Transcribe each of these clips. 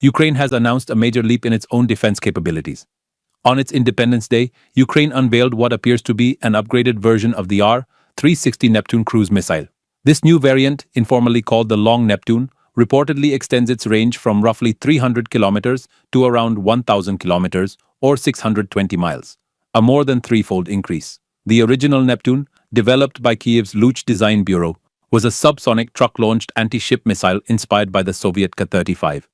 Ukraine has announced a major leap in its own defense capabilities. On its Independence Day, Ukraine unveiled what appears to be an upgraded version of the R-360 Neptune cruise missile. This new variant, informally called the Long Neptune, reportedly extends its range from roughly 300 kilometers to around 1,000 kilometers or 620 miles, a more than threefold increase. The original Neptune, developed by Kiev's Luch Design Bureau, was a subsonic truck-launched anti-ship missile inspired by the Soviet Ka-35.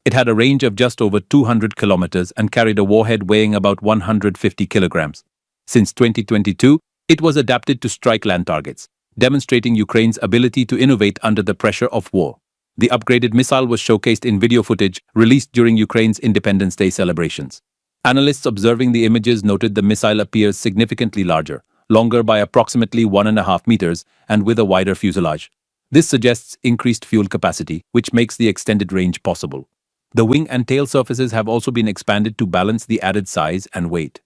It had a range of just over 200 kilometers and carried a warhead weighing about 150 kilograms. Since 2022, it was adapted to strike land targets, demonstrating Ukraine's ability to innovate under the pressure of war. The upgraded missile was showcased in video footage released during Ukraine's Independence Day celebrations. Analysts observing the images noted the missile appears significantly larger, longer by approximately 1.5 meters, and with a wider fuselage. This suggests increased fuel capacity, which makes the extended range possible. The wing and tail surfaces have also been expanded to balance the added size and weight.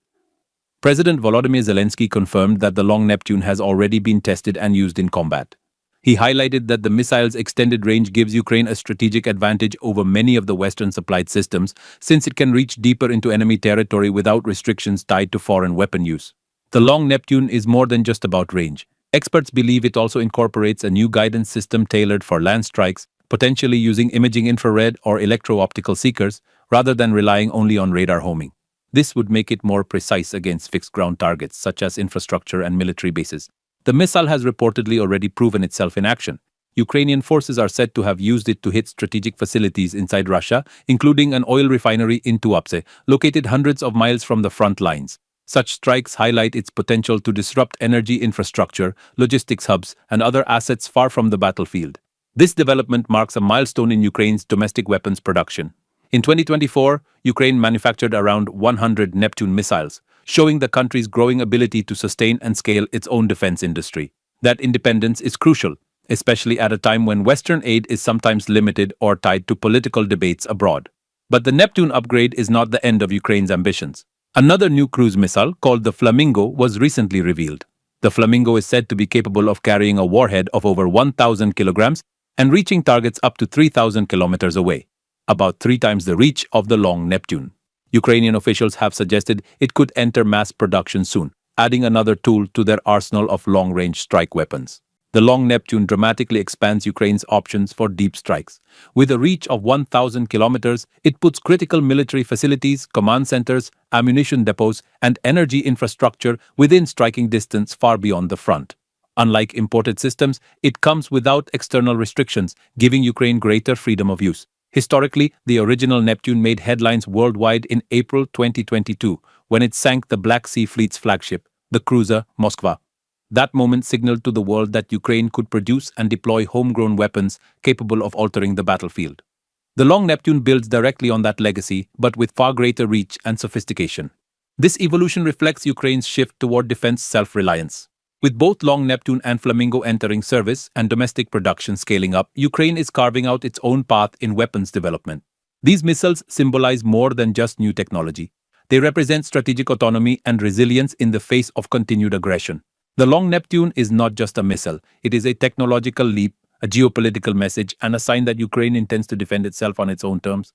President Volodymyr Zelensky confirmed that the Long Neptune has already been tested and used in combat. He highlighted that the missile's extended range gives Ukraine a strategic advantage over many of the Western-supplied systems, since it can reach deeper into enemy territory without restrictions tied to foreign weapon use. The Long Neptune is more than just about range. Experts believe it also incorporates a new guidance system tailored for land strikes, potentially using imaging infrared or electro-optical seekers, rather than relying only on radar homing. This would make it more precise against fixed ground targets such as infrastructure and military bases. The missile has reportedly already proven itself in action. Ukrainian forces are said to have used it to hit strategic facilities inside Russia, including an oil refinery in Tuapse, located hundreds of miles from the front lines. Such strikes highlight its potential to disrupt energy infrastructure, logistics hubs, and other assets far from the battlefield. This development marks a milestone in Ukraine's domestic weapons production. In 2024, Ukraine manufactured around 100 Neptune missiles, showing the country's growing ability to sustain and scale its own defense industry. That independence is crucial, especially at a time when Western aid is sometimes limited or tied to political debates abroad. But the Neptune upgrade is not the end of Ukraine's ambitions. Another new cruise missile, called the Flamingo, was recently revealed. The Flamingo is said to be capable of carrying a warhead of over 1,000 kilograms and reaching targets up to 3,000 kilometers away, about 3 times the reach of the Long Neptune. Ukrainian officials have suggested it could enter mass production soon, adding another tool to their arsenal of long-range strike weapons. The Long Neptune dramatically expands Ukraine's options for deep strikes. With a reach of 1,000 kilometers, it puts critical military facilities, command centers, ammunition depots, and energy infrastructure within striking distance far beyond the front. Unlike imported systems, it comes without external restrictions, giving Ukraine greater freedom of use. Historically, the original Neptune made headlines worldwide in April 2022, when it sank the Black Sea Fleet's flagship, the cruiser Moskva. That moment signaled to the world that Ukraine could produce and deploy homegrown weapons capable of altering the battlefield. The Long Neptune builds directly on that legacy, but with far greater reach and sophistication. This evolution reflects Ukraine's shift toward defense self-reliance. With both Long Neptune and Flamingo entering service and domestic production scaling up, Ukraine is carving out its own path in weapons development. These missiles symbolize more than just new technology. They represent strategic autonomy and resilience in the face of continued aggression. The Long Neptune is not just a missile, it is a technological leap, a geopolitical message, and a sign that Ukraine intends to defend itself on its own terms.